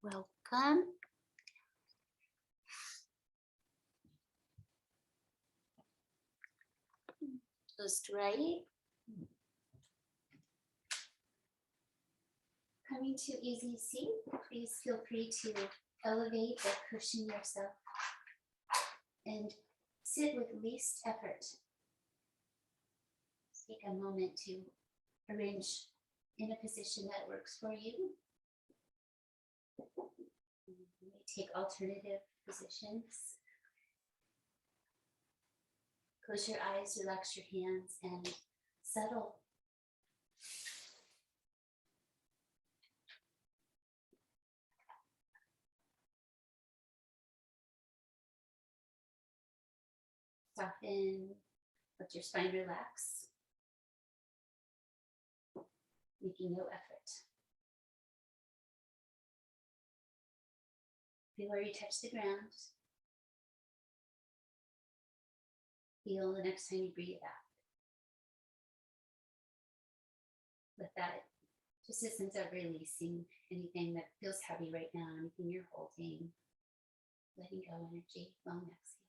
Welcome. Just right. Coming to easy seat, please feel free to elevate or cushion yourself and sit with least effort. Take a moment to arrange in a position that works for you. You may take alternative positions. Close your eyes, relax your hands, and settle. Soften, let your spine relax, making no effort. Feel where you touch the ground. Feel the next time you breathe out. With that, just a sense of releasing anything that feels heavy right now, anything you're holding, letting go energy, long exhale.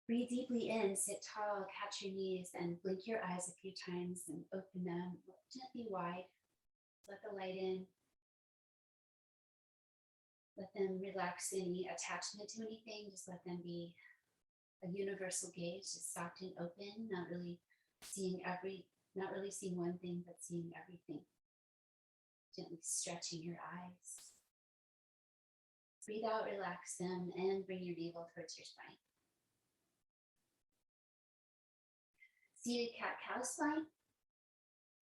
Breathe deeply in, sit tall, catch your knees, and blink your eyes a few times and open them gently wide. Let the light in. Let them relax any attachment to anything. Just let them be a universal gaze, just soft and open, not really seeing one thing, but seeing everything. Gently stretching your eyes. Breathe out, relax them, and bring your navel towards your spine. Seated cat-cow spine.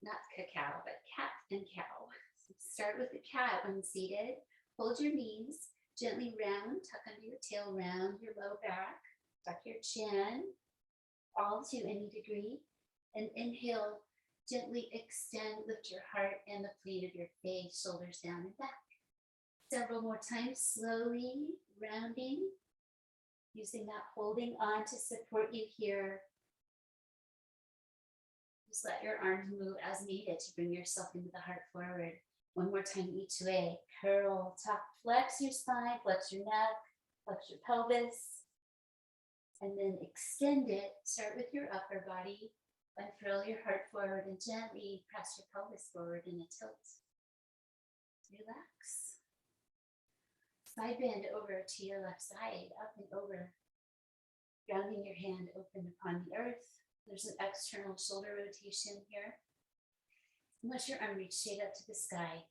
Not cacao, but cat and cow. So start with the cat when seated. Hold your knees, gently round, tuck under your tail, round your low back, tuck your chin, all to any degree. And inhale, gently extend, lift your heart and the plane of your face, shoulders down and back. Several more times, slowly rounding, using that holding on to support you here. Just let your arms move as needed to bring yourself into the heart forward. One more time each way. Curl, tuck, flex your spine, flex your neck, flex your pelvis. And then extend it. Start with your upper body. Unfurl your heart forward and gently press your pelvis forward in a tilt. Relax. Side bend over to your left side, up and over. Grounding your hand open upon the earth. There's an external shoulder rotation here. Let your arm reach straight up to the sky.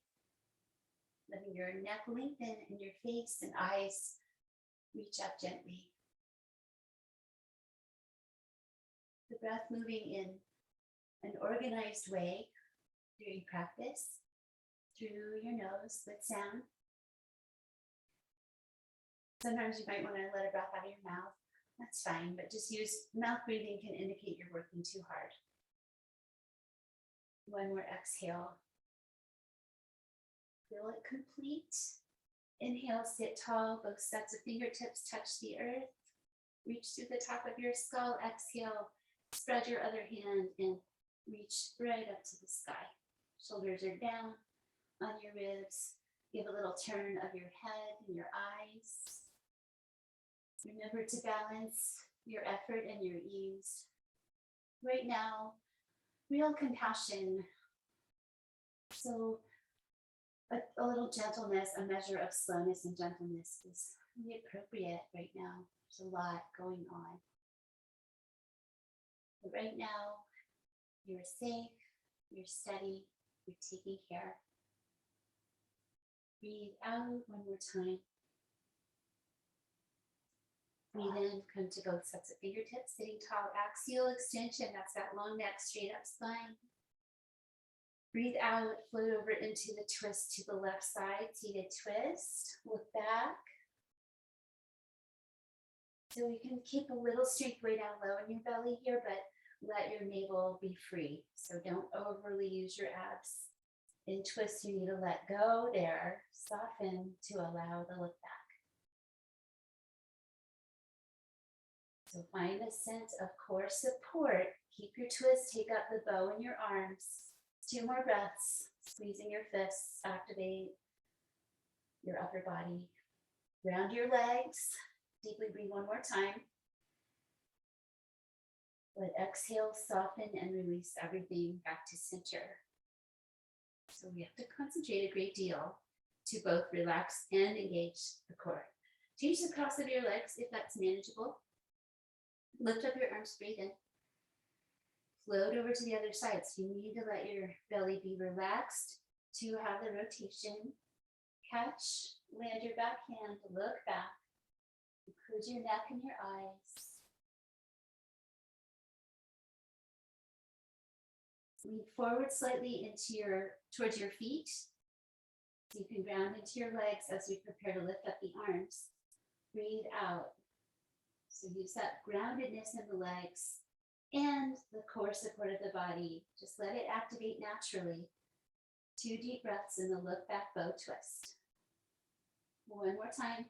Letting your neck lengthen and your face and eyes reach up gently. The breath moving in an organized way during practice, through your nose with sound. Sometimes you might want to let a breath out of your mouth. That's fine, but just use mouth breathing can indicate you're working too hard. One more exhale. Feel it complete. Inhale, sit tall, both sets of fingertips touch the earth. Reach through the top of your skull. Exhale, spread your other hand and reach right up to the sky. Shoulders are down on your ribs. Give a little turn of your head and your eyes. Remember to balance your effort and your ease. Right now, real compassion. So a little gentleness, a measure of slowness and gentleness is really appropriate right now. There's a lot going on. But right now, you're safe, you're steady, you're taking care. Breathe out one more time. Breathe in, come to both sets of fingertips, sitting tall, axial extension. That's that long neck, straight up spine. Breathe out, float over into the twist to the left side, seated twist. Look back. So you can keep a little strength way down low in your belly here, but let your navel be free. So don't overly use your abs. In twist, you need to let go there, soften to allow the look back. So find a sense of core support. Keep your twist, take up the bow in your arms. 2 more breaths, squeezing your fists, activate your upper body. Round your legs, deeply breathe one more time. Let exhale, soften, and release everything back to center. So we have to concentrate a great deal to both relax and engage the core. Change the cross of your legs if that's manageable. Lift up your arms, breathe in. Float over to the other side. So you need to let your belly be relaxed to have the rotation. Catch, land your back hand, look back. Include your neck and your eyes. Lean forward slightly towards your feet. So you can ground into your legs as we prepare to lift up the arms. Breathe out. So use that groundedness in the legs and the core support of the body. Just let it activate naturally. 2 deep breaths in the look back bow twist. One more time.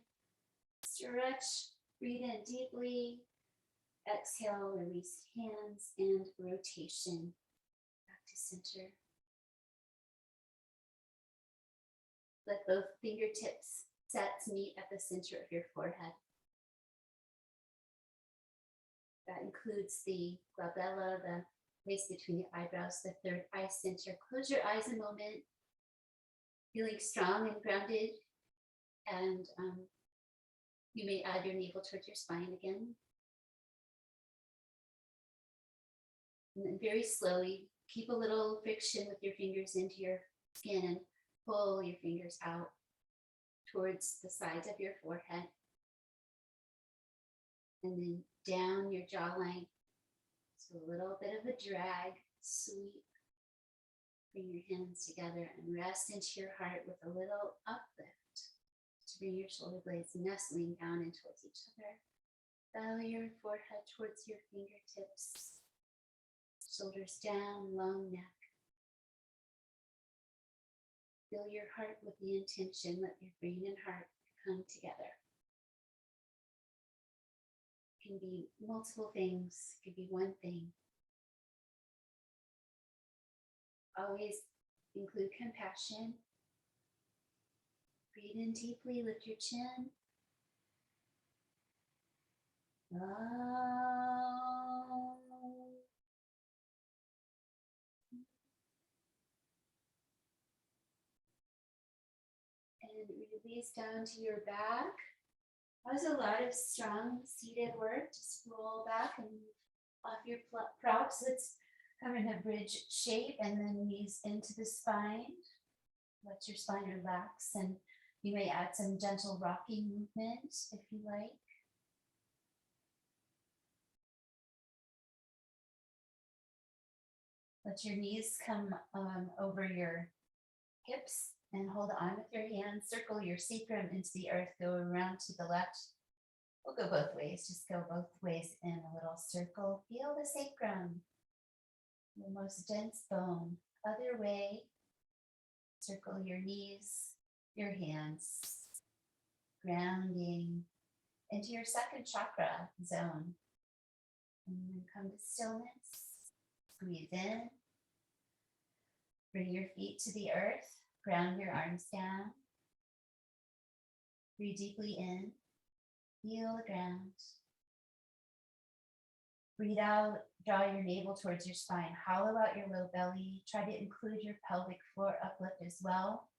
Stretch, breathe in deeply. Exhale, release hands and rotation. Back to center. Let both fingertips sets meet at the center of your forehead. That includes the glabella, the place between the eyebrows, the third eye center. Close your eyes a moment, feeling strong and grounded. And you may add your navel towards your spine again. And then very slowly, keep a little friction with your fingers into your skin and pull your fingers out towards the sides of your forehead. And then down your jawline. So a little bit of a drag, sweep. Bring your hands together and rest into your heart with a little uplift to bring your shoulder blades nestling down and towards each other. Bow your forehead towards your fingertips. Shoulders down, long neck. Fill your heart with the intention, let your brain and heart come together. It can be multiple things, it could be one thing. Always include compassion. Breathe in deeply, lift your chin. And release down to your back. That was a lot of strong seated work. Just roll back and off your props. Let's come in a bridge shape and then knees into the spine. Let your spine relax, and you may add some gentle rocking movement if you like. Let your knees come over your hips and hold on with your hands. Circle your sacrum into the earth. Go around to the left. We'll go both ways. Just go both ways in a little circle. Feel the sacrum, the most dense bone. Other way. Circle your knees, your hands, grounding into your second chakra zone. And then come to stillness. Squeeze in. Bring your feet to the earth. Ground your arms down. Breathe deeply in. Feel the ground. Breathe out. Draw your navel towards your spine. Hollow out your low belly. Try to include your pelvic floor uplift as well.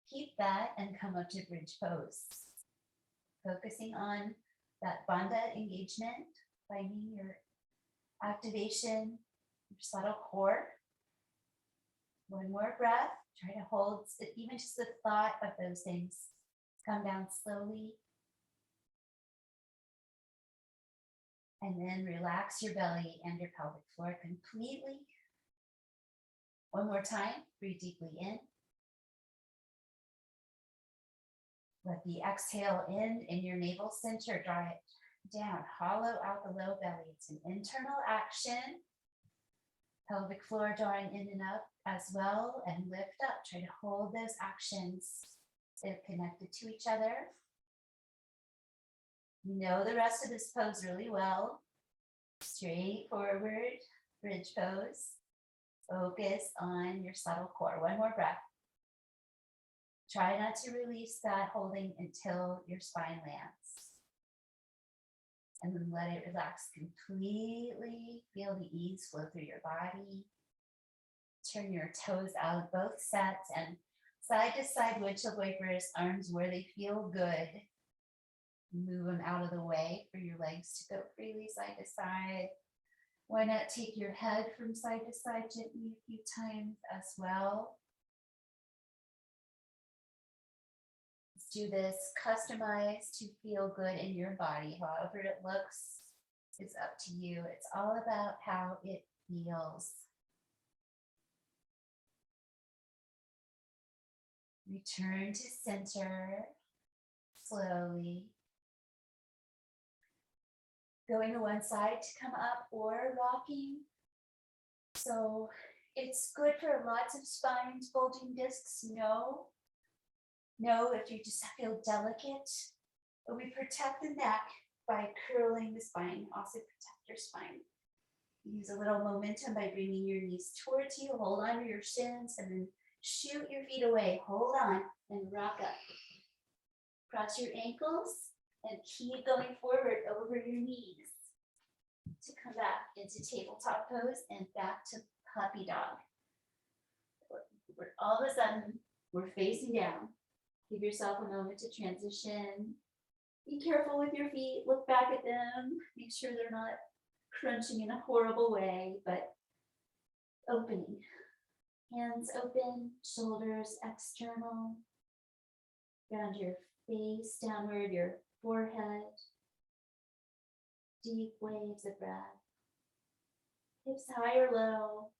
Keep that and come up to bridge pose. Focusing on that bandha engagement, finding your activation, your subtle core. One more breath. Try to hold even just the thought of those things. Come down slowly. And then relax your belly and your pelvic floor completely. One more time. Breathe deeply in. Let the exhale in your navel center. Draw it down. Hollow out the low belly. It's an internal action. Pelvic floor drawing in and up as well, and lift up. Try to hold those actions. They're connected to each other. You know the rest of this pose really well. Straight forward, bridge pose. Focus on your subtle core. One more breath. Try not to release that holding until your spine lands. And then let it relax completely. Feel the ease flow through your body. Turn your toes out, both sets, and side to side windshield wipers, arms where they feel good. Move them out of the way for your legs to go freely side to side. Why not take your head from side to side gently a few times as well? Let's do this customized to feel good in your body. However it looks is up to you. It's all about how it feels. Return to center slowly. Going to one side to come up or rocking. So it's good for lots of spines, bulging discs. No, if you just feel delicate. But we protect the neck by curling the spine. Also protect your spine. Use a little momentum by bringing your knees towards you. Hold on to your shins and then shoot your feet away. Hold on and rock up. Cross your ankles and keep going forward over your knees to come back into tabletop pose and back to puppy dog. We're all of a sudden, we're facing down. Give yourself a moment to transition. Be careful with your feet. Look back at them. Make sure they're not crunching in a horrible way, but opening. Hands open, shoulders external. Ground your face downward, your forehead. Deep waves of breath. Hips high or low.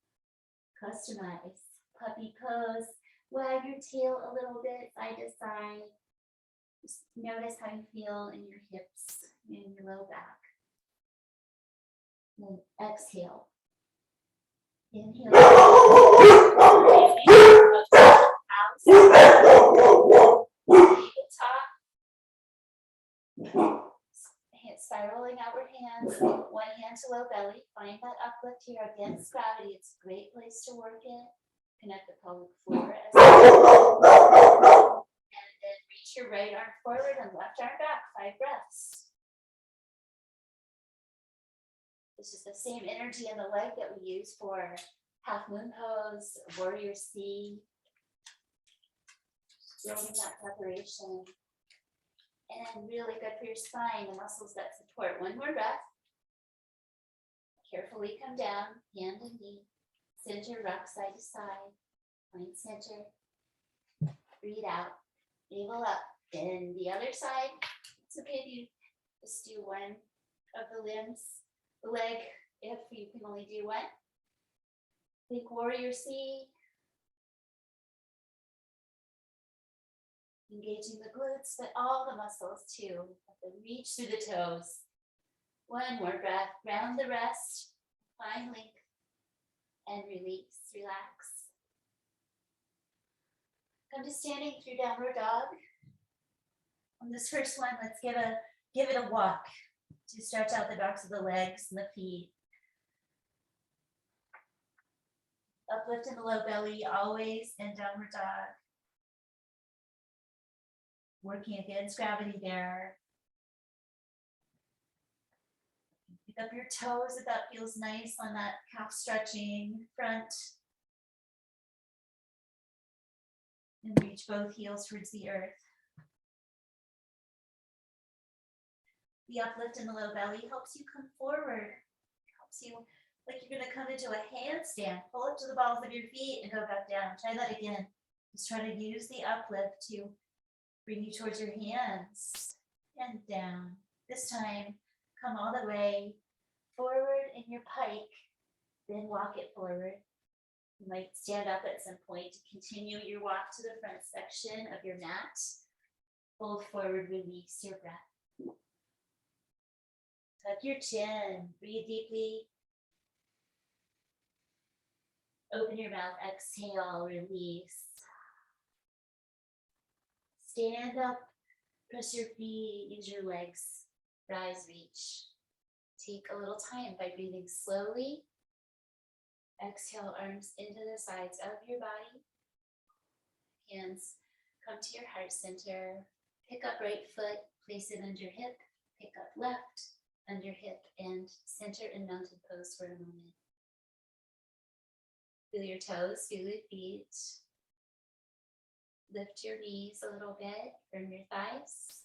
Customize. Puppy pose. Wag your tail a little bit side to side. Just notice how you feel in your hips and your low back. And then exhale. Inhale. Spiraling outward hands, one hand to low belly. Find that uplift here against gravity. It's a great place to work it. Connect the pelvic floor as well. And then reach your right arm forward and left arm back. 5 breaths. This is the same energy in the leg that we use for half moon pose, warrior C. Building that preparation. And really good for your spine, the muscles that support. One more breath. Carefully come down, hand and knee. Center, rock side to side. Find center. Breathe out. Navel up. Then the other side. It's okay if you just do one of the limbs. The leg, if you can only do one. Think warrior C. Engaging the glutes, but all the muscles too. Reach through the toes. One more breath. Ground the rest. Find length and release. Relax. Come to standing through downward dog. On this first one, let's give it a walk to stretch out the backs of the legs and the feet. Uplift in the low belly, always in downward dog. Working against gravity there. Pick up your toes if that feels nice on that calf stretching front. And reach both heels towards the earth. The uplift in the low belly helps you come forward. Helps you like you're going to come into a handstand. Pull up to the balls of your feet and go back down. Try that again. Just try to use the uplift to bring you towards your hands and down. This time, come all the way forward in your pike, then walk it forward. You might stand up at some point to continue your walk to the front section of your mat. Fold forward, release your breath. Tuck your chin, breathe deeply. Open your mouth, exhale, release. Stand up, press your feet, use your legs, rise, reach. Take a little time by breathing slowly Exhale, arms into the sides of your body. Hands come to your heart center. Pick up right foot, place it under hip. Pick up left, under hip, and center in mountain pose for a moment. Feel your toes, feel your feet. Lift your knees a little bit, firm your thighs.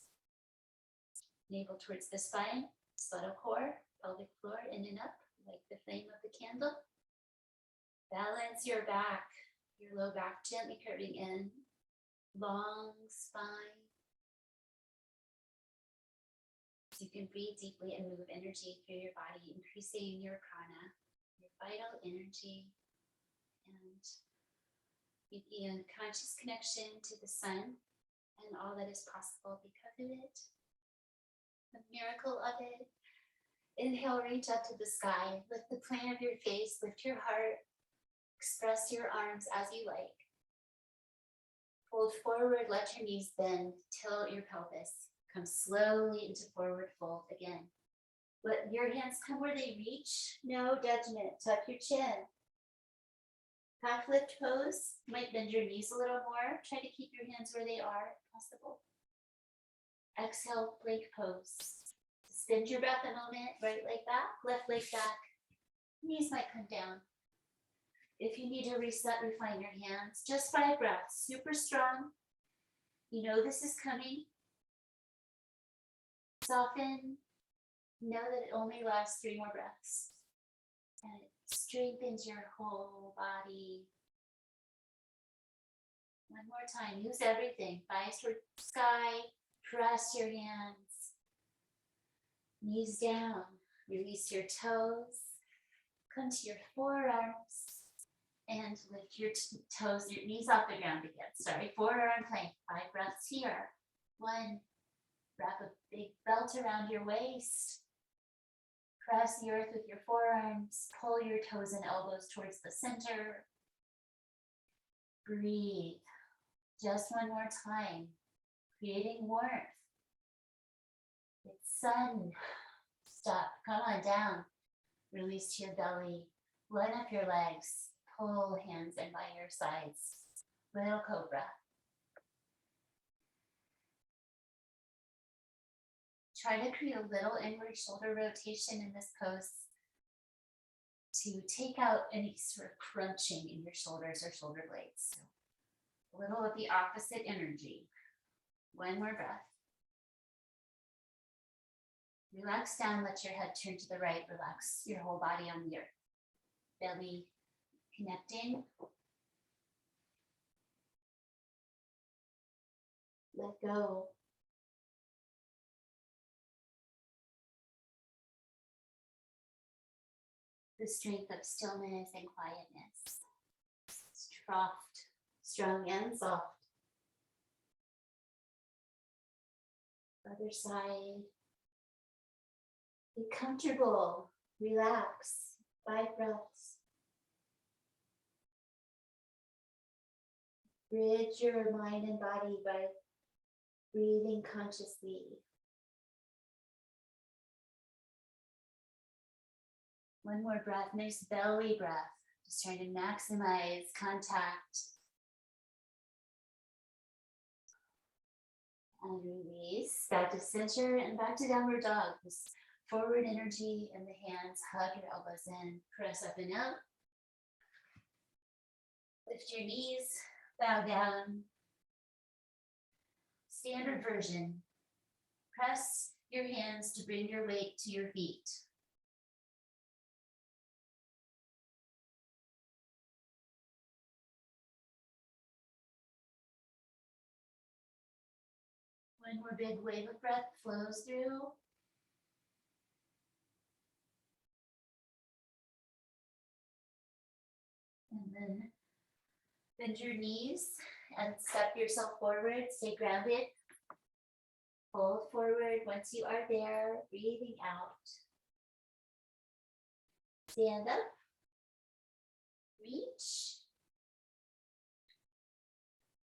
Navel towards the spine, subtle core, pelvic floor, in and up, like the flame of the candle. Balance your back, your low back gently curving in. Long spine. So you can breathe deeply and move energy through your body, increasing your prana, your vital energy, and making a conscious connection to the sun and all that is possible because of it. The miracle of it. Inhale, reach up to the sky. Lift the plane of your face, lift your heart. Express your arms as you like. Fold forward, let your knees bend, tilt your pelvis. Come slowly into forward fold again. Let your hands come where they reach. No judgment. Tuck your chin. Half lift pose. You might bend your knees a little more. Try to keep your hands where they are if possible. Exhale, plank pose. Suspend your breath a moment. Right leg back, left leg back. Knees might come down. If you need to reset, refine your hands. Just 5 breaths. Super strong. You know this is coming. Soften. Know that it only lasts 3 more breaths. And it strengthens your whole body. One more time. Use everything. Thighs toward the sky. Press your hands. Knees down. Release your toes. Come to your forearms. And lift your toes, your knees off the ground again. Sorry, forearm plank. 5 breaths here. 1. Wrap a big belt around your waist. Press the earth with your forearms. Pull your toes and elbows towards the center. Breathe. Just one more time. Creating warmth. It's sun. Stop. Come on down. Release to your belly. Line up your legs. Pull hands in by your sides. Little cobra. Try to create a little inward shoulder rotation in this pose to take out any sort of crunching in your shoulders or shoulder blades. So a little of the opposite energy. 1 more breath. Relax down, let your head turn to the right. Relax your whole body on the earth. Belly connecting. Let go. The strength of stillness and quietness. Soft, strong and soft. Other side. Be comfortable. Relax. 5 breaths. Bridge your mind and body by breathing consciously. 1 more breath, nice belly breath. Just trying to maximize contact. And release, back to center and back to downward dog. This forward energy in the hands, hug your elbows in, press up and out. Lift your knees. Bow down. Standard version. Press your hands to bring your weight to your feet. One more big wave of breath flows through. And then bend your knees and step yourself forward. Stay grounded. Fold forward. Once you are there, breathing out. Stand up. Reach.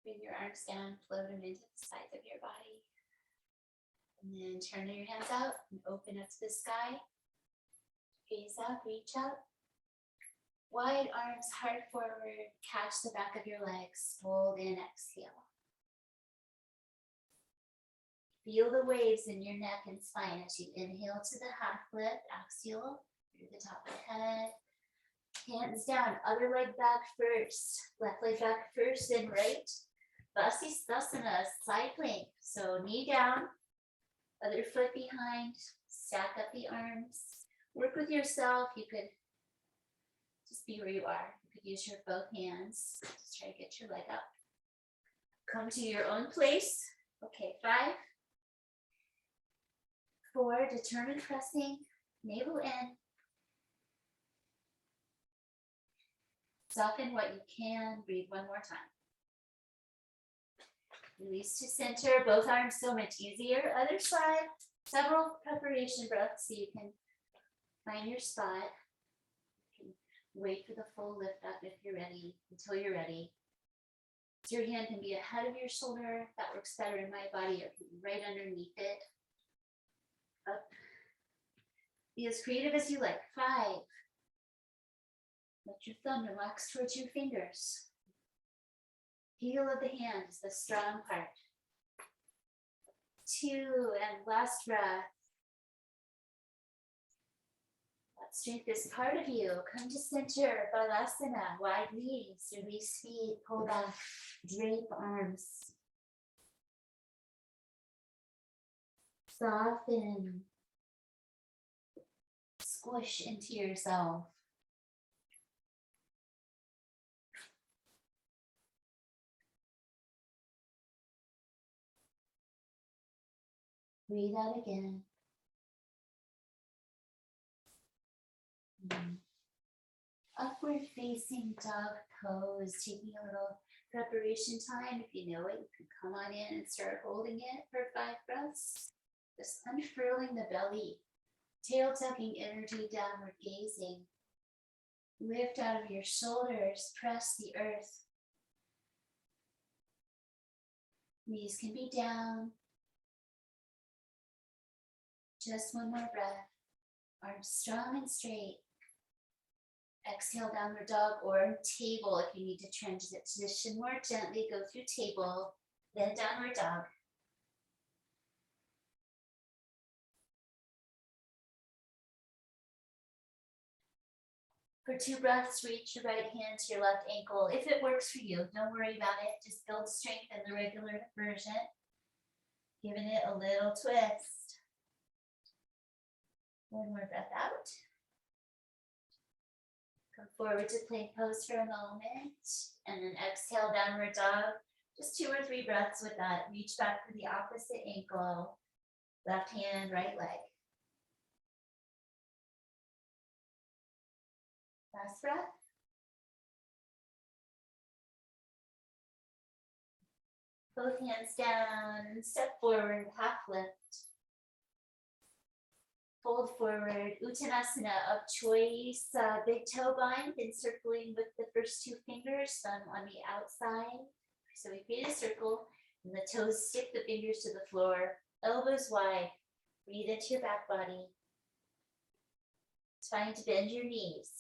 Bring your arms down, float them into the sides of your body. And then turn your hands out and open up to the sky. Gaze up, reach up. Wide arms, heart forward, catch the back of your legs, fold in, exhale. Feel the waves in your neck and spine as you inhale to the half lift, exhale through the top of the head. Hands down, other leg back first, left leg back first, then right. Vasisthasana, side plank. So knee down, other foot behind, stack up the arms. Work with yourself. You could just be where you are. You could use your both hands. Just try to get your leg up. Come to your own place. Okay, 5, 4, determined pressing, navel in. Soften what you can. Breathe one more time. Release to center. Both arms so much easier. Other side. Several preparation breaths so you can find your spot. You can wait for the full lift up if you're ready, until you're ready. So your hand can be ahead of your shoulder. That works better in my body, or it can be right underneath it. Up. Be as creative as you like. 5. Let your thumb relax towards your fingers. Heel of the hand is the strong part. 2, and last breath. That strength is part of you. Come to center, Balasana, wide knees, release feet, pull back, drape arms. Soften. Squish into yourself. Breathe out again. Upward facing dog pose, taking a little preparation time. If you know it, you can come on in and start holding it for 5 breaths. Just unfurling the belly, tail tucking energy, downward gazing. Lift out of your shoulders, press the earth. Knees can be down. Just one more breath. Arms strong and straight. Exhale, downward dog or table. If you need to transition more gently, go through table, then downward dog. For 2 breaths, reach your right hand to your left ankle. If it works for you, don't worry about it. Just build strength in the regular version. Giving it a little twist. One more breath out. Come forward to plank pose for a moment. And then exhale, downward dog. Just 2 or 3 breaths with that. Reach back for the opposite ankle. Left hand, right leg. Last breath. Both hands down. Step forward, half lift. Fold forward, Uttanasana of choice, big toe bind, encircling with the first 2 fingers, thumb on the outside. So we create a circle, and the toes stick the fingers to the floor, elbows wide. Breathe into your back body. Trying to bend your knees.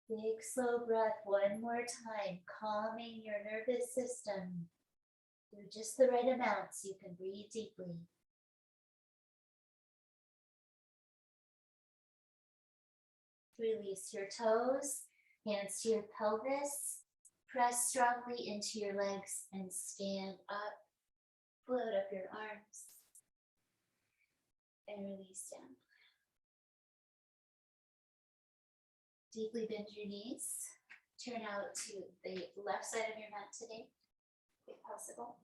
Big slow breath one more time, calming your nervous system. Do just the right amount so you can breathe deeply. Release your toes, hands to your pelvis. Press strongly into your legs and stand up. Float up your arms. And release down. Deeply bend your knees. Turn out to the left side of your mat today, if possible.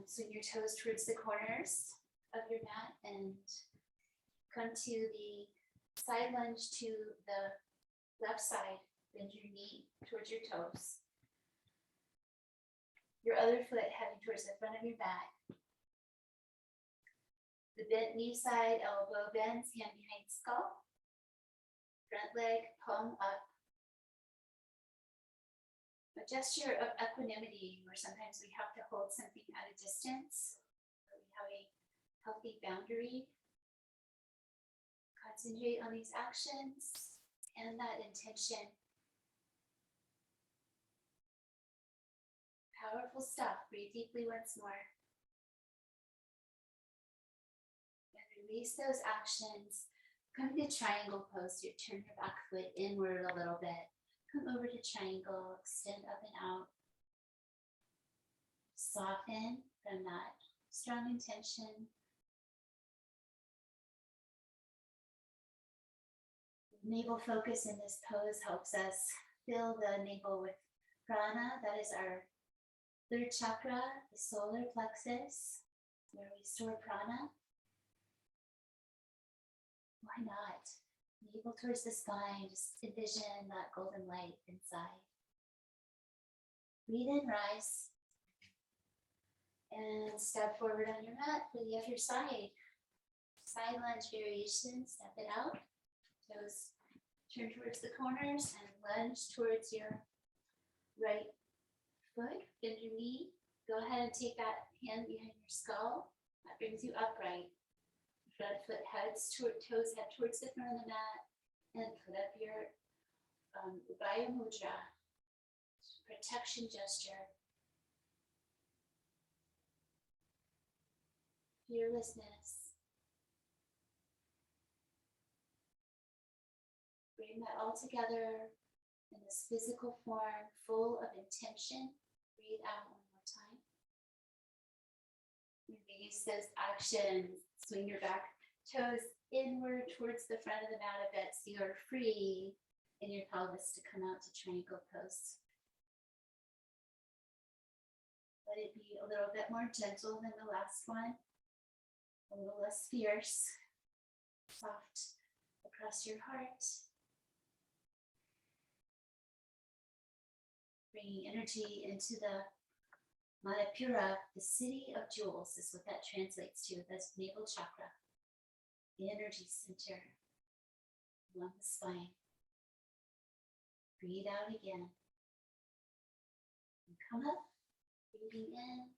Swing your toes towards the corners of your mat and come to the side lunge to the left side. Bend your knee towards your toes. Your other foot heading towards the front of your mat. The bent knee side, elbow bends, hand behind skull. Front leg, palm up. A gesture of equanimity, where sometimes we have to hold something at a distance, but we have a healthy boundary. Concentrate on these actions and that intention. Powerful stuff. Breathe deeply once more. And release those actions. Come to triangle pose. You turn your back foot inward a little bit. Come over to triangle. Extend up and out. Soften from that strong intention. Navel focus in this pose helps us fill the navel with prana. That is our third chakra, the solar plexus, where we store prana. Why not? Navel towards the spine, just envision that golden light inside. Breathe in, rise. And step forward on your mat for the other side. Side lunge variation, step it out. Toes turn towards the corners and lunge towards your right foot, bend your knee. Go ahead and take that hand behind your skull. That brings you upright. Front foot heads, toes head towards the front of the mat, and put up your Ubhaya Mudra, protection gesture. Fearlessness. Bring that all together in this physical form, full of intention. Breathe out one more time. Release those actions. Swing your back toes inward towards the front of the mat a bit so you're free in your pelvis to come out to triangle pose. Let it be a little bit more gentle than the last one. A little less fierce. Soft across your heart. Bringing energy into the Manipura, the city of jewels is what that translates to. That's navel chakra, the energy center along the spine. Breathe out again. And come up, breathing in,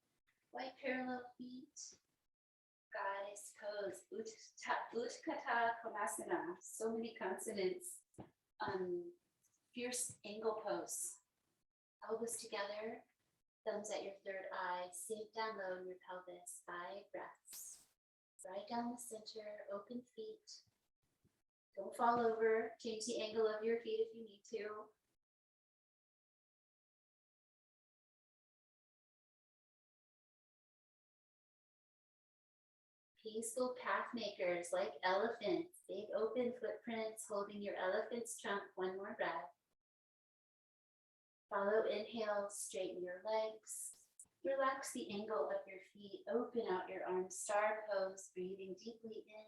white parallel feet, goddess pose, Utkatta Konasana, so many consonants, fierce angle pose, elbows together, thumbs at your third eye, sink down low in your pelvis, 5 breaths. Right down the center, open feet. Don't fall over, change the angle of your feet if you need to. Peaceful path makers like elephants, big open footprints, holding your elephant's trunk. One more breath. Follow inhale, straighten your legs. Relax the angle of your feet. Open out your arms, star pose, breathing deeply in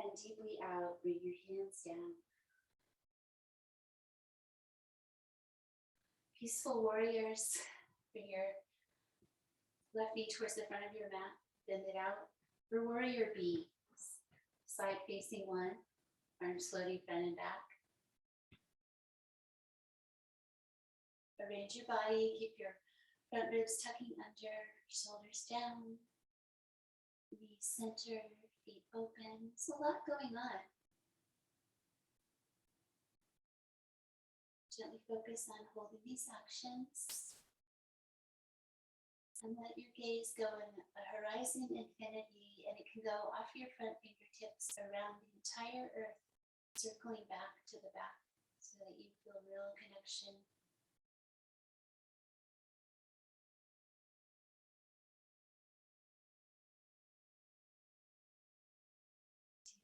and deeply out. Bring your hands down. Peaceful warriors. Bring your left knee towards the front of your mat. Bend it out. For warrior B, side facing one, arms floating front and back. Arrange your body, keep your front ribs tucking under, shoulders down, knees centered, feet open. There's a lot going on. Gently focus on holding these actions. And let your gaze go in a horizon infinity, and it can go off your front fingertips around the entire earth, circling back to the back so that you feel real connection.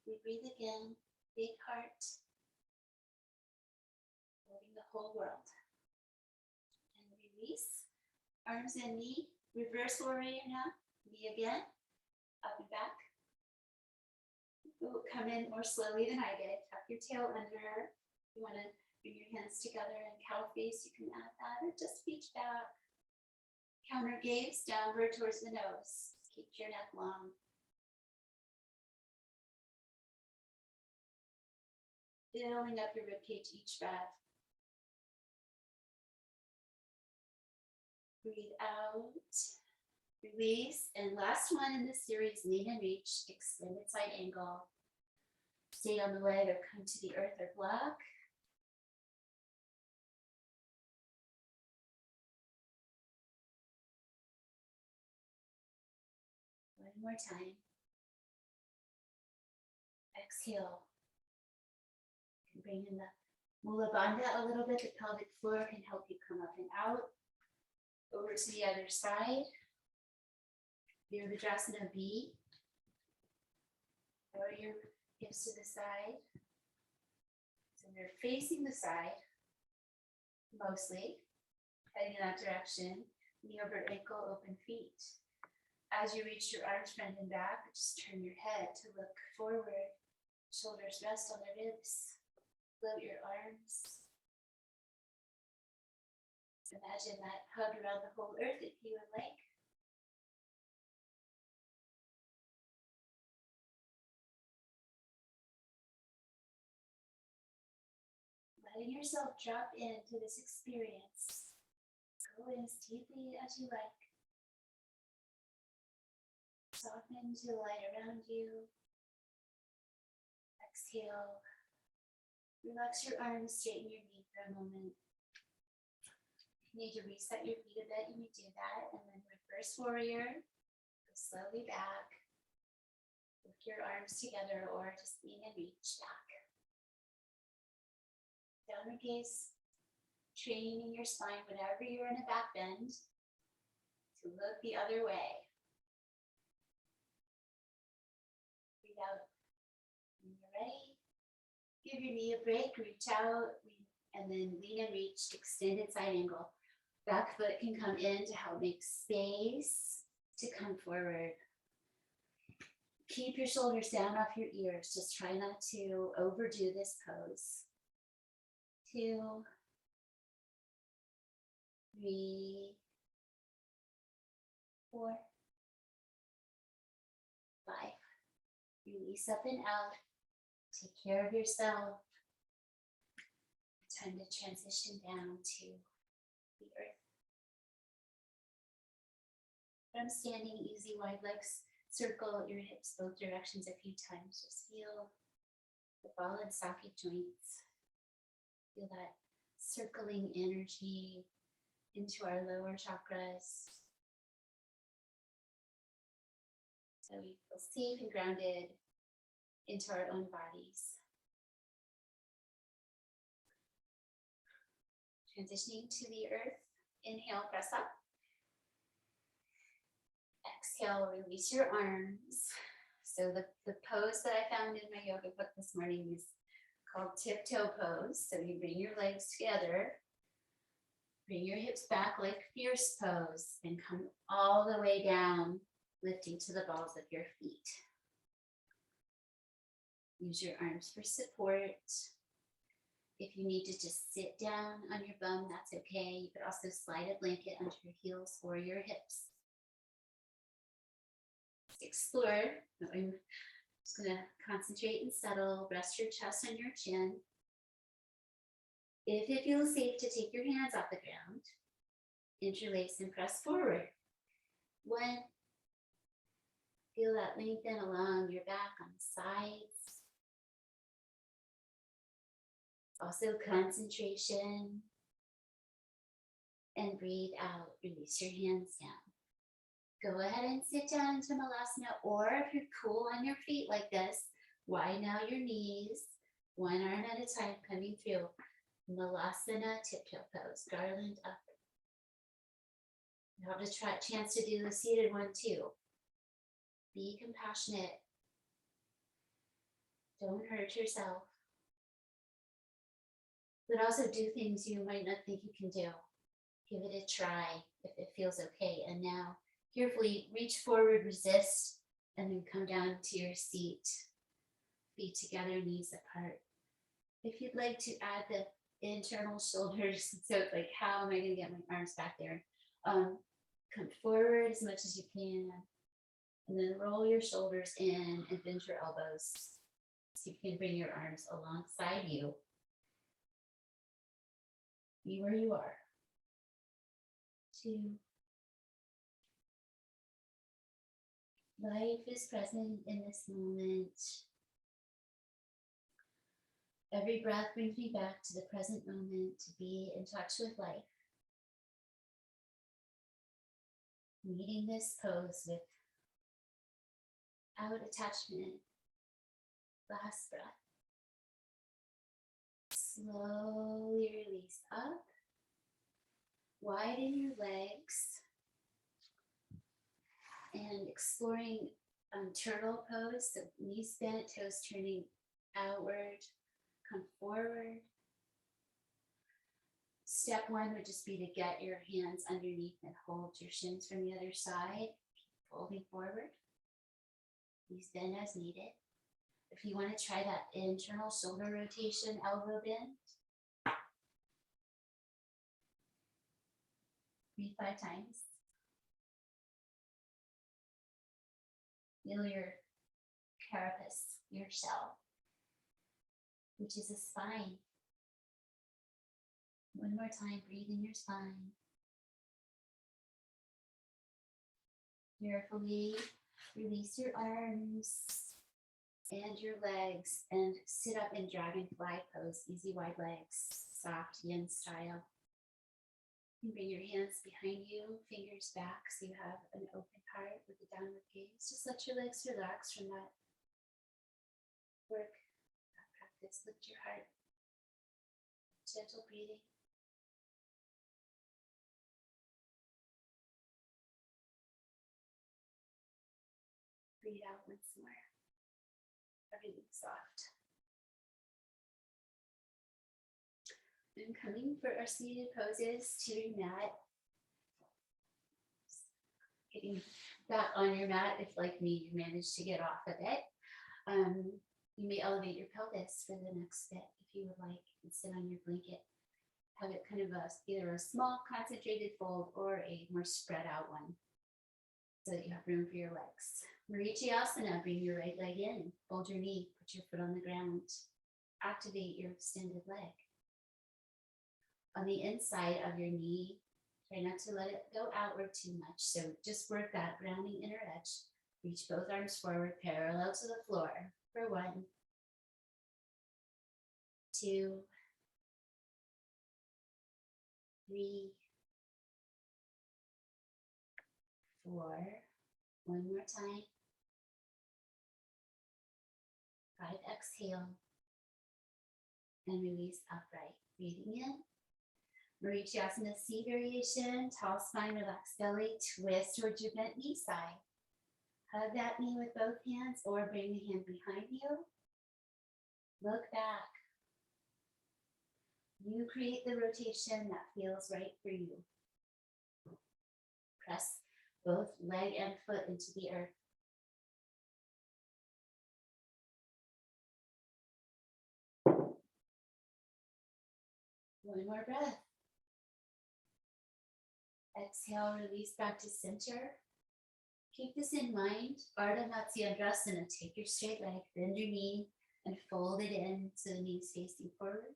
We breathe again, big heart, holding the whole world. And release, arms and knee, reverse warrior now, knee again, up and back. Ooh, come in more slowly than I did, tuck your tail under. You want to bring your hands together and cow face, you can add that, or just reach back. Counter gaze, downward towards the nose. Keep your neck long. Filling up your ribcage each breath. Breathe out. Release. And last one in this series, lean and reach, extended side angle. Stay on the leg or come to the earth or block. One more time. Exhale. Bring in the Mula Bandha a little bit. The pelvic floor can help you come up and out. Over to the other side. Virabhadrasana B. Lower your hips to the side. So we're facing the side, mostly, heading in that direction. Knee over ankle, open feet. As you reach your arms front and back, just turn your head to look forward. Shoulders rest on the ribs. Float your arms. Imagine that hug around the whole earth if you would like. Letting yourself drop into this experience. Go in as deeply as you like. Soften to the light around you. Exhale. Relax your arms, straighten your knee for a moment. If you need to reset your feet a bit, you may do that. And then reverse warrior. Go slowly back. Lift your arms together or just lean and reach back. Downward gaze, training your spine whenever you're in a back bend to look the other way. Breathe out. When you're ready, give your knee a break, reach out, and then lean and reach, extended side angle. Back foot can come in to help make space to come forward. Keep your shoulders down off your ears. Just try not to overdo this pose. 2, 3, 4, 5. Release up and out. Take care of yourself. Time to transition down to the earth. From standing, easy wide legs. Circle your hips both directions a few times. Just feel the ball and socket joints. Feel that circling energy into our lower chakras. So we feel safe and grounded into our own bodies. Transitioning to the earth. Inhale, press up. Exhale, release your arms. So the pose that I found in my yoga book this morning is called tiptoe pose. So you bring your legs together, bring your hips back like fierce pose, and come all the way down, lifting to the balls of your feet. Use your arms for support. If you need to just sit down on your bum, that's okay. You could also slide a blanket under your heels or your hips. Explore. I'm just going to concentrate and settle. Rest your chest on your chin. If it feels safe to take your hands off the ground, interlace and press forward. 1. Feel that lengthen along your back on the sides. Also concentration. And breathe out. Release your hands down. Go ahead and sit down into Malasana, or if you're cool on your feet like this, widen out your knees, one arm at a time coming through. Malasana tiptoe pose, garland up. You have a chance to do the seated one too. Be compassionate. Don't hurt yourself. But also do things you might not think you can do. Give it a try if it feels okay. And now, carefully reach forward, resist, and then come down to your seat. Feet together, knees apart. If you'd like to add the internal shoulders, so it's like, how am I going to get my arms back there? Come forward as much as you can, and then roll your shoulders in and bend your elbows so you can bring your arms alongside you. Be where you are. 2, Life is present in this moment. Every breath brings me back to the present moment to be in touch with life. Meeting this pose without attachment. Last breath. Slowly release up. Widen your legs. And exploring turtle pose. So knees bent, toes turning outward. Come forward. Step one would just be to get your hands underneath and hold your shins from the other side. Keep folding forward. Knees bend as needed. If you want to try that internal shoulder rotation, elbow bend. Breathe 5 times. Feel your carapace, your shell, which is a spine. One more time, breathe in your spine. Carefully release your arms and your legs and sit up in dragonfly pose, easy wide legs, soft yin style. You bring your hands behind you, fingers back so you have an open heart with a downward gaze. Just let your legs relax from that work, that practice. Lift your heart. Gentle breathing. Breathe out once more. Everything soft. And coming for our seated poses to your mat. Getting back on your mat if, like me, you managed to get off of it. You may elevate your pelvis for the next bit if you would like, and sit on your blanket. Have it kind of either a small concentrated fold or a more spread out one so that you have room for your legs. Marichi asana, bring your right leg in, fold your knee, put your foot on the ground, activate your extended leg. On the inside of your knee, try not to let it go outward too much. So just work that grounding inner edge. Reach both arms forward, parallel to the floor for 1, 2, 3, 4. One more time. 5, exhale. And release upright. Breathing in. Marichi asana C variation. Tall spine, relaxed belly. Twist towards your bent knee side. Hug that knee with both hands or bring the hand behind you. Look back. You create the rotation that feels right for you. Press both leg and foot into the earth. One more breath. Exhale, release back to center. Keep this in mind. Ardha Matsyendrasana. Take your straight leg, bend your knee, and fold it in so the knee's facing forward.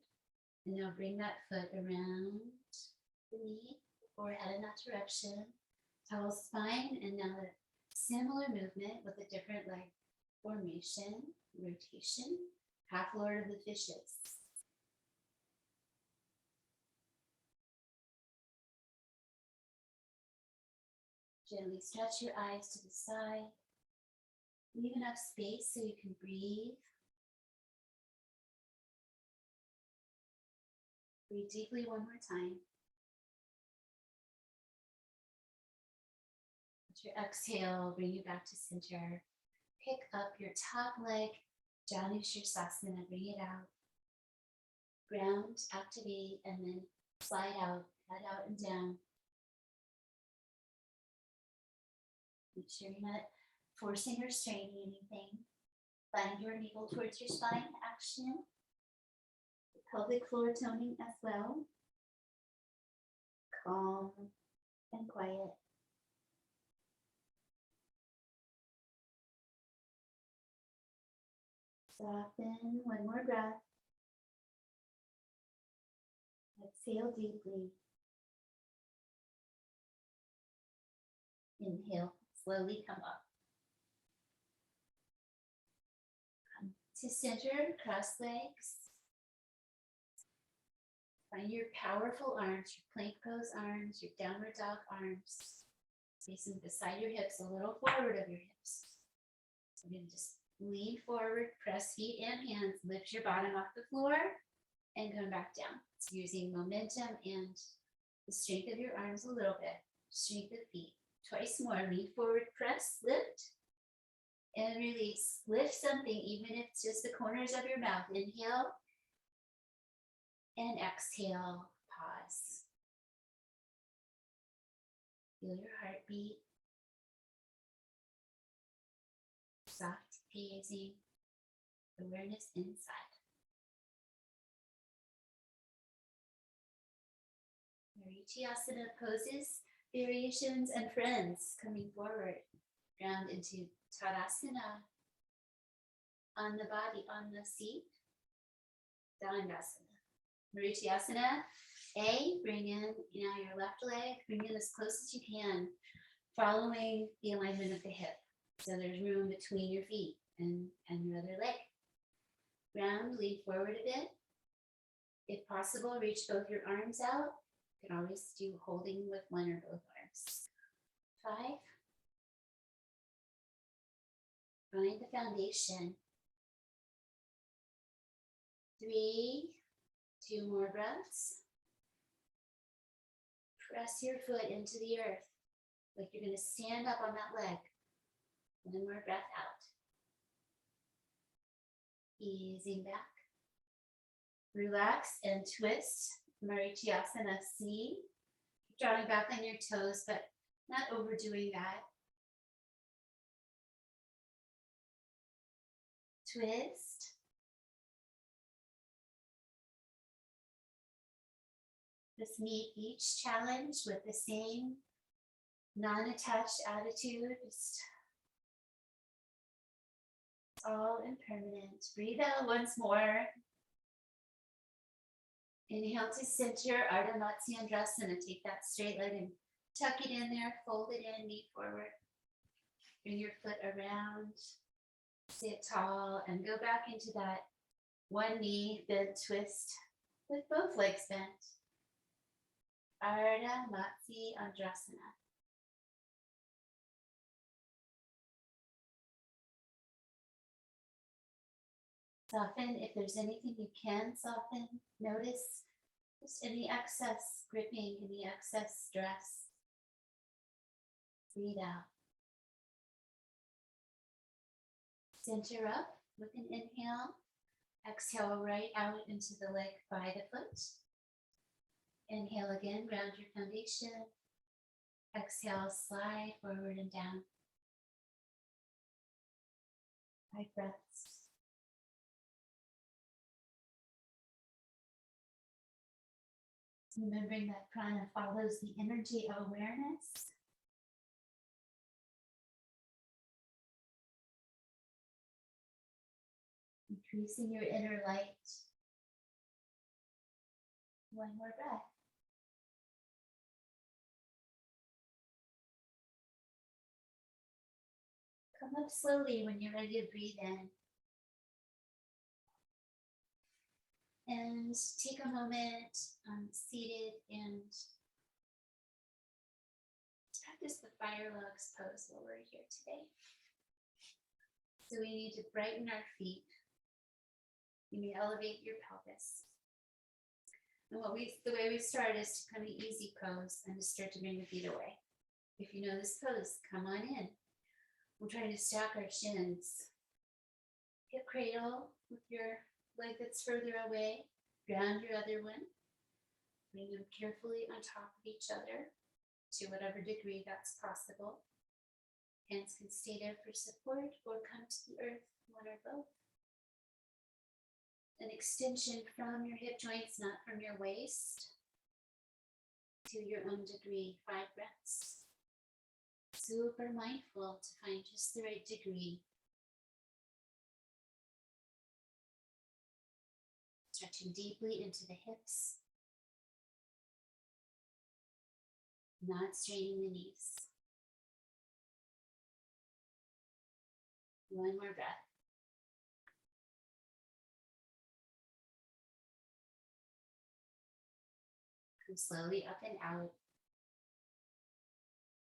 And now bring that foot around the knee, forehead in that direction. Tall spine, and now a similar movement with a different leg formation, rotation, half Lord of the Fishes. Gently stretch your eyes to the side. Leave enough space so you can breathe. Breathe deeply one more time. With your exhale, bring you back to center. Pick up your top leg, Janu Shirsasana, bring it out. Ground, activate, and then slide out, head out and down. Make sure you're not forcing or straining anything. Find your navel towards your spine action. The pelvic floor toning as well. Calm and quiet. Soften, one more breath. Exhale deeply. Inhale, slowly come up. To center, cross legs. Find your powerful arms, your plank pose arms, your downward dog arms. Facing beside your hips, a little forward of your hips. We're going to just lean forward, press feet and hands, lift your bottom off the floor, and come back down. It's using momentum and the strength of your arms a little bit. Strength of feet. Twice more. Lean forward, press, lift, and release. Lift something, even if it's just the corners of your mouth. Inhale and exhale. Pause. Feel your heartbeat. Soft gazing. Awareness inside. Marichi Asana poses, variations, and friends coming forward. Ground into Tadasana. On the body, on the seat. Dandasana. Marichi Asana. A, bring in now your left leg, bring in as close as you can, following the alignment of the hip. So there's room between your feet and your other leg. Ground, lean forward a bit. If possible, reach both your arms out. You can always do holding with one or both arms. 5. Find the foundation. 3, 2 more breaths. Press your foot into the earth, like you're going to stand up on that leg. 1 more breath out. Easing back. Relax and twist. Marichi Asana C. Drawing back on your toes, but not overdoing that. Twist. Just meet each challenge with the same non-attached attitude. Just it's all impermanent. Breathe out once more. Inhale to center, Ardha Matsyendrasana. Take that straight leg and tuck it in there, fold it in, knee forward. Bring your foot around, sit tall, and go back into that one knee, bend, twist with both legs bent. Ardha Matsyendrasana. Soften if there's anything you can soften. Notice just any excess gripping, any excess stress. Breathe out. Center up with an inhale. Exhale right out into the leg by the foot. Inhale again, ground your foundation. Exhale, slide forward and down. 5 breaths. Remembering that prana follows the energy of awareness. Increasing your inner light. 1 more breath. Come up slowly when you're ready to breathe in. And take a moment, seated, and practice the fire logs pose while we're here today. So we need to brighten our feet. You may elevate your pelvis. And the way we start is to come to easy pose and to start to bring the feet away. If you know this pose, come on in. We're trying to stack our shins. Hip cradle with your leg that's further away. Ground your other one. Bring them carefully on top of each other to whatever degree that's possible. Hands can stay there for support or come to the earth, one or both. An extension from your hip joints, not from your waist, to your own degree. 5 breaths. Super mindful to find just the right degree. Stretching deeply into the hips. Not straining the knees. 1 more breath. Come slowly up and out.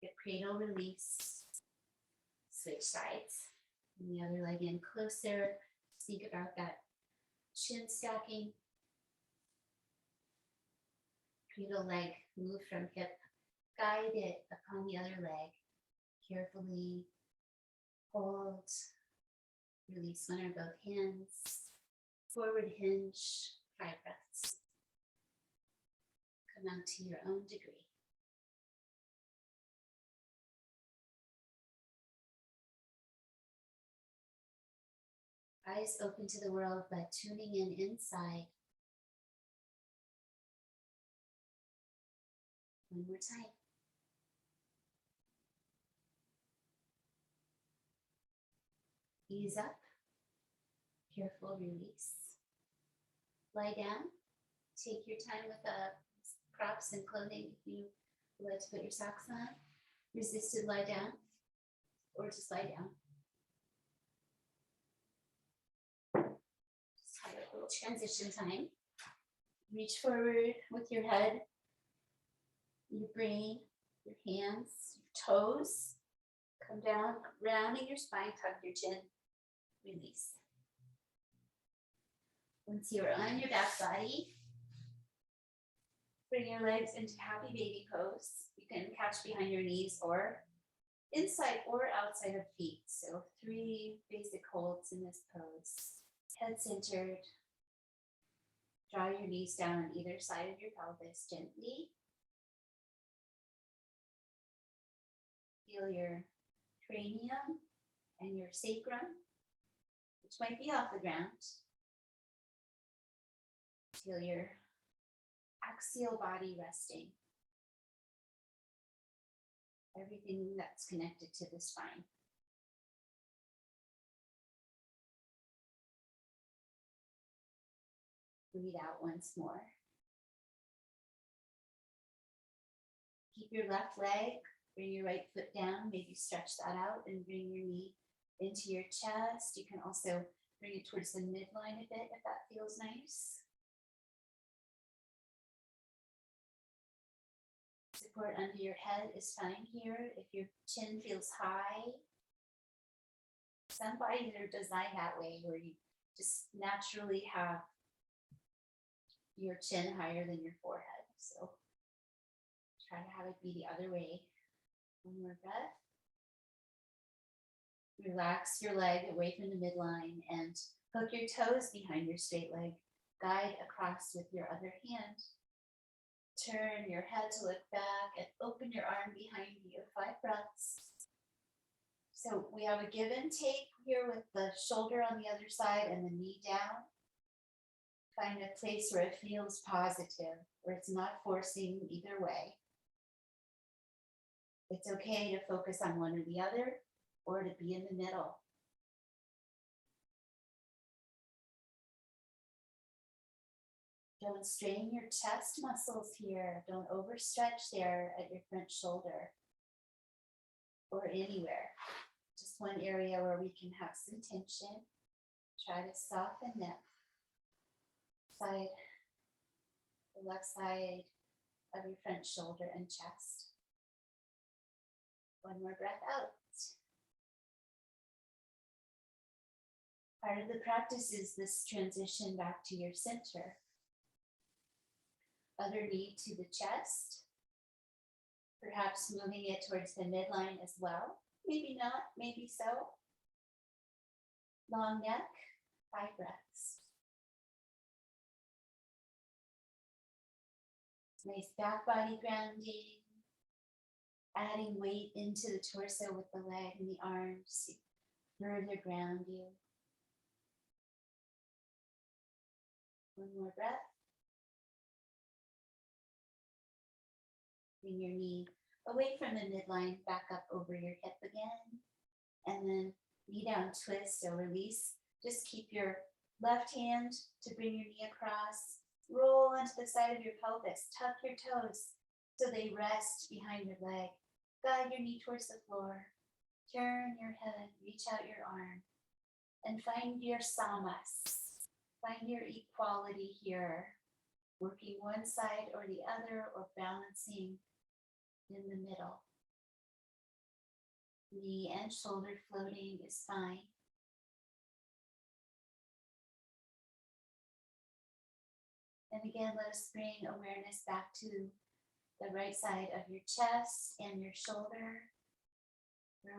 Get cradle release. Switch sides. And the other leg in closer. Think about that chin stacking. Cradle leg, move from hip. Guide it upon the other leg. Carefully hold. Release one or both hands. Forward hinge. 5 breaths. Come out to your own degree. Eyes open to the world, but tuning in inside. One more time. Ease up. Careful release. Lie down. Take your time with the props and clothing if you would like to put your socks on. Resisted lie down. Or just lie down. Just have a little transition time. Reach forward with your head, your brain, your hands, your toes. Come down, rounding your spine, tuck your chin, release. Once you're on your back body, bring your legs into happy baby pose. You can catch behind your knees or inside or outside of feet. So 3 basic holds in this pose. Head centered. Draw your knees down on either side of your pelvis gently. Feel your cranium and your sacrum, which might be off the ground. Feel your axial body resting. Everything that's connected to the spine. Breathe out once more. Keep your left leg, bring your right foot down, maybe stretch that out and bring your knee into your chest. You can also bring it towards the midline a bit if that feels nice. Support under your head is fine here. If your chin feels high, some bodies are designed that way where you just naturally have your chin higher than your forehead. So try to have it be the other way. One more breath. Relax your leg away from the midline and hook your toes behind your straight leg. Guide across with your other hand. Turn your head to look back and open your arm behind you. 5 breaths. So we have a give and take here with the shoulder on the other side and the knee down. Find a place where it feels positive, where it's not forcing either way. It's okay to focus on one or the other, or to be in the middle. Don't strain your chest muscles here. Don't overstretch there at your front shoulder or anywhere. Just one area where we can have some tension. Try to soften that side, the left side of your front shoulder and chest. One more breath out. Part of the practice is this transition back to your center. Other knee to the chest. Perhaps moving it towards the midline as well. Maybe not, maybe so. Long neck, 5 breaths. Nice back body grounding. Adding weight into the torso with the leg and the arms to further ground you. One more breath. Bring your knee away from the midline, back up over your hip again. And then knee down twist or release. Just keep your left hand to bring your knee across. Roll onto the side of your pelvis. Tuck your toes so they rest behind your leg. Guide your knee towards the floor. Turn your head, reach out your arm. And find your samas. Find your equality here. working one side or the other or balancing in the middle. Knee and shoulder floating is fine. And again, let us bring awareness back to the right side of your chest and your shoulder, where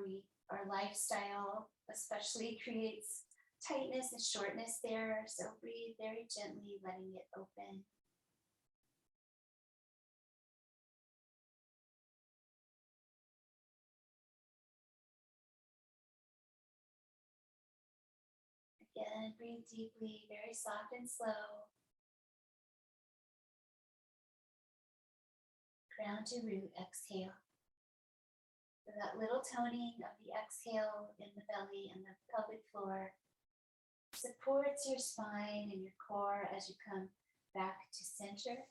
our lifestyle especially creates tightness and shortness there. So breathe very gently, letting it open. Again, breathe deeply, very soft and slow. Ground to root, exhale. So that little toning of the exhale in the belly and the pelvic floor supports your spine and your core as you come back to center.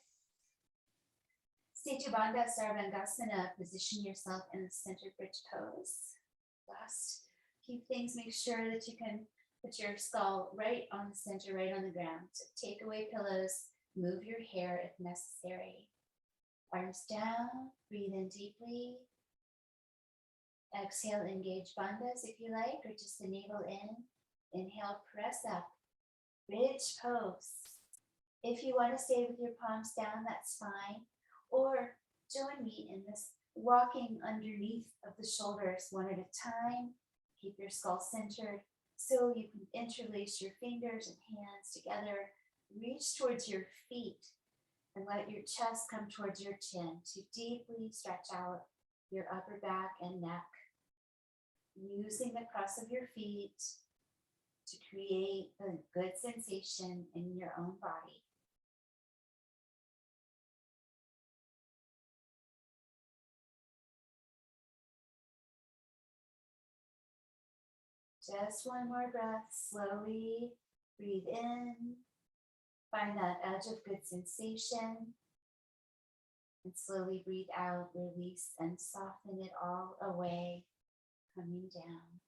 Setu Bandha Sarvangasana, position yourself in the center bridge pose. Last few things, make sure that you can put your skull right on the center, right on the ground. So take away pillows, move your hair if necessary. Arms down, breathe in deeply. Exhale, engage bandhas if you like, or just the navel in. Inhale, press up, bridge pose. If you want to stay with your palms down, that's fine. Or join me in this walking underneath of the shoulders one at a time. Keep your skull centered so you can interlace your fingers and hands together. Reach towards your feet and let your chest come towards your chin to deeply stretch out your upper back and neck, using the cross of your feet to create a good sensation in your own body. Just one more breath, slowly breathe in, find that edge of good sensation, and slowly breathe out, release and soften it all away, coming down.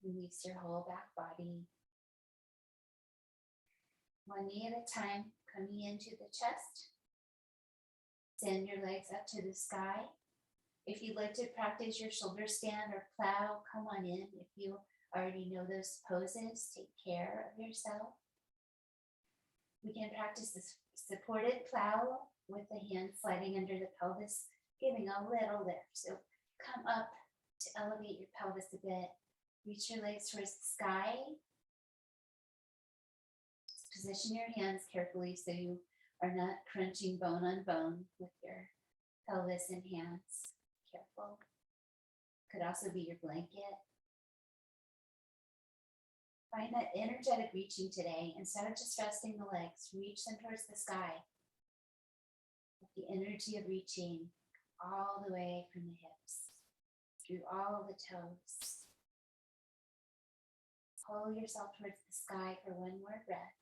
Release your whole back body. One knee at a time, coming into the chest. Send your legs up to the sky. If you'd like to practice your shoulder stand or plow, come on in. If you already know those poses, take care of yourself. We can practice this supported plow with the hands sliding under the pelvis, giving a little lift. So come up to elevate your pelvis a bit. Reach your legs towards the sky. Just position your hands carefully so you are not crunching bone on bone with your pelvis and hands. Careful. Could also be your blanket. Find that energetic reaching today. Instead of just resting the legs, reach them towards the sky. With the energy of reaching all the way from the hips, through all the toes. Pull yourself towards the sky for one more breath.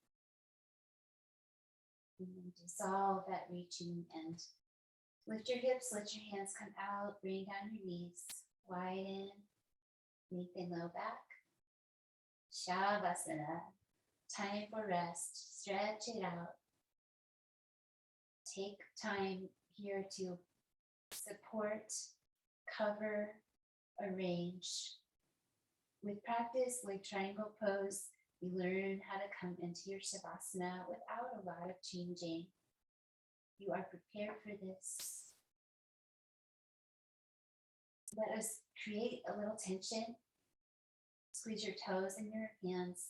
And then dissolve that reaching and lift your hips, let your hands come out, bring down your knees, widen, lengthen low back. Shavasana, time for rest, stretch it out. Take time here to support, cover, arrange. With practice, like triangle pose, you learn how to come into your Shavasana without a lot of changing. You are prepared for this. Let us create a little tension. Squeeze your toes in your hands.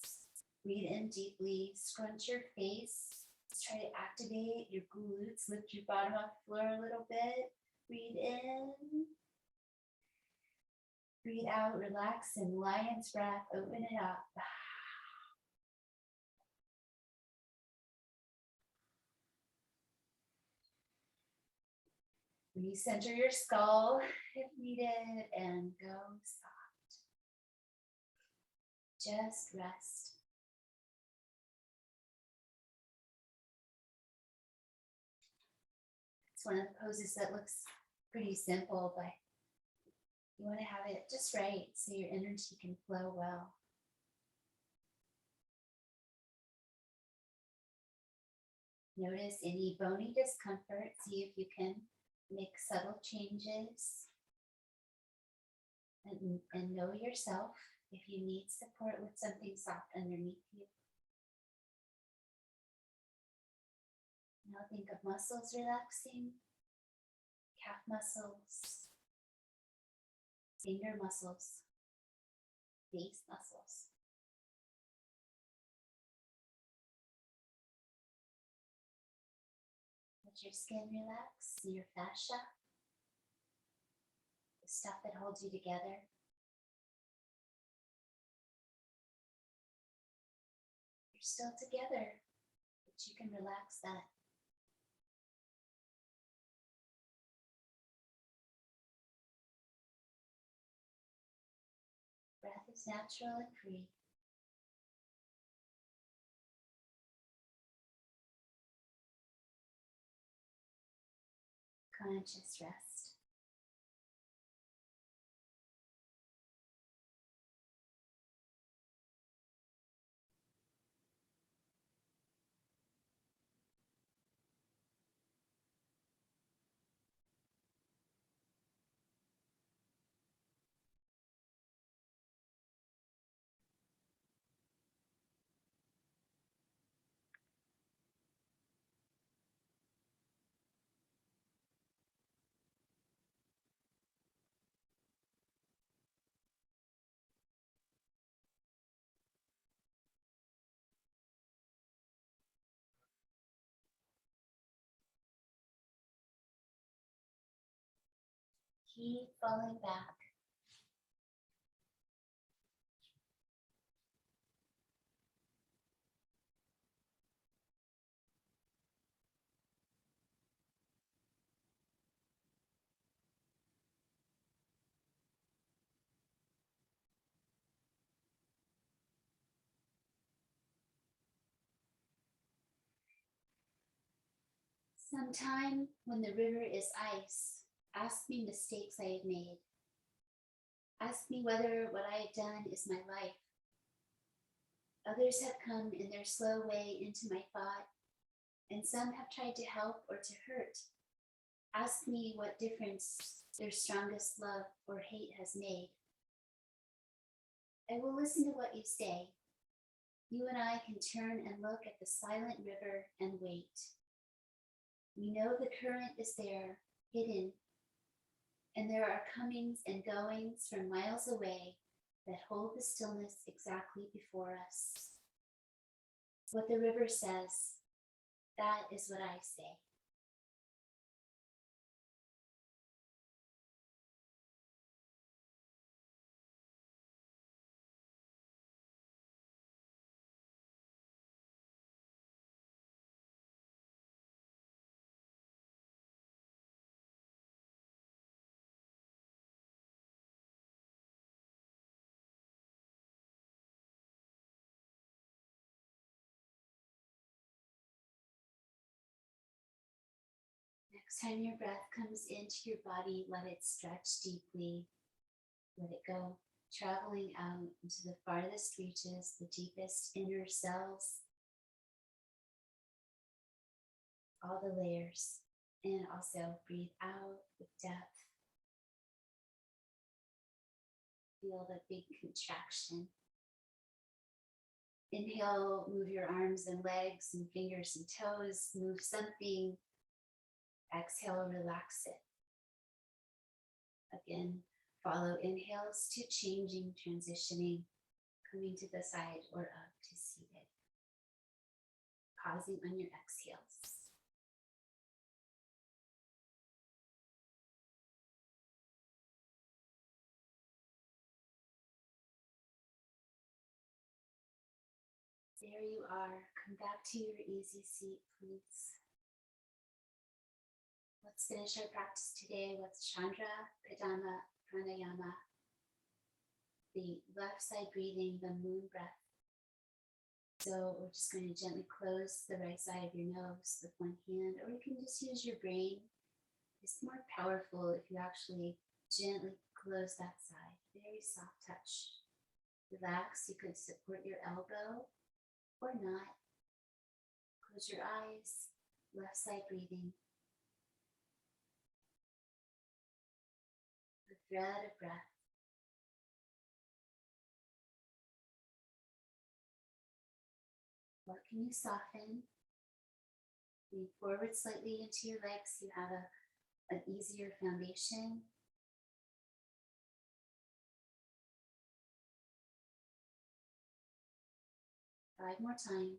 Breathe in deeply. Scrunch your face. Let's try to activate your glutes. Lift your bottom off the floor a little bit. Breathe in. Breathe out. Relax in lion's breath. Open it up. Recenter your skull if needed and go soft. Just rest. It's one of the poses that looks pretty simple, but you want to have it just right so your energy can flow well. Notice any bony discomfort. See if you can make subtle changes. And know yourself if you need support with something soft underneath you. Now think of muscles relaxing, calf muscles, finger muscles, face muscles. Let your skin relax, your fascia, the stuff that holds you together. You're still together, but you can relax that. Breath is natural and free. Conscious rest. Keep falling back. Sometime when the river is ice, ask me mistakes I have made. Ask me whether what I have done is my life. Others have come in their slow way into my thought, and some have tried to help or to hurt. Ask me what difference their strongest love or hate has made. I will listen to what you say. You and I can turn and look at the silent river and wait. We know the current is there, hidden, and there are comings and goings from miles away that hold the stillness exactly before us. What the river says, that is what I say. Next time your breath comes into your body, let it stretch deeply. Let it go, traveling out into the farthest reaches, the deepest inner cells, all the layers. And also breathe out with depth. Feel the big contraction. Inhale, move your arms and legs and fingers and toes. Move something. Exhale, relax it. Again, follow inhales to changing, transitioning, coming to the side or up to seated. Pausing on your exhales. There you are. Come back to your easy seat, please. Let's finish our practice today with Chandra Pradana Pranayama. The left side breathing, the moon breath. So we're just going to gently close the right side of your nose with one hand, or you can just use your brain. It's more powerful if you actually gently close that side. Very soft touch. Relax. You could support your elbow or not. Close your eyes. Left side breathing. The thread of breath. What can you soften? Lean forward slightly into your legs. You have an easier foundation. Five more times.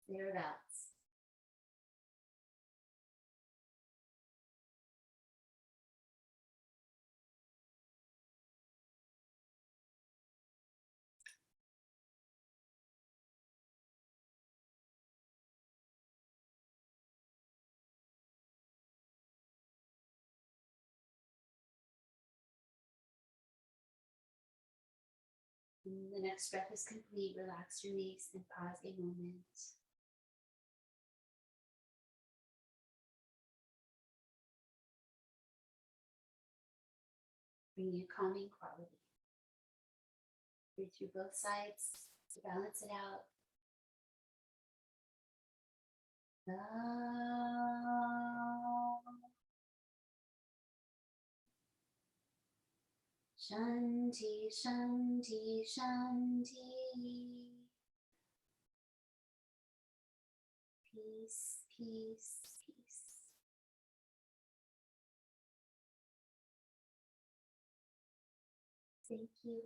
Thereabouts. When the next breath is complete, relax your knees and pause a moment. Bring a calming quality. Breathe through both sides to balance it out. Shanti, Shanti, Shanti. Peace, peace, peace. Thank you.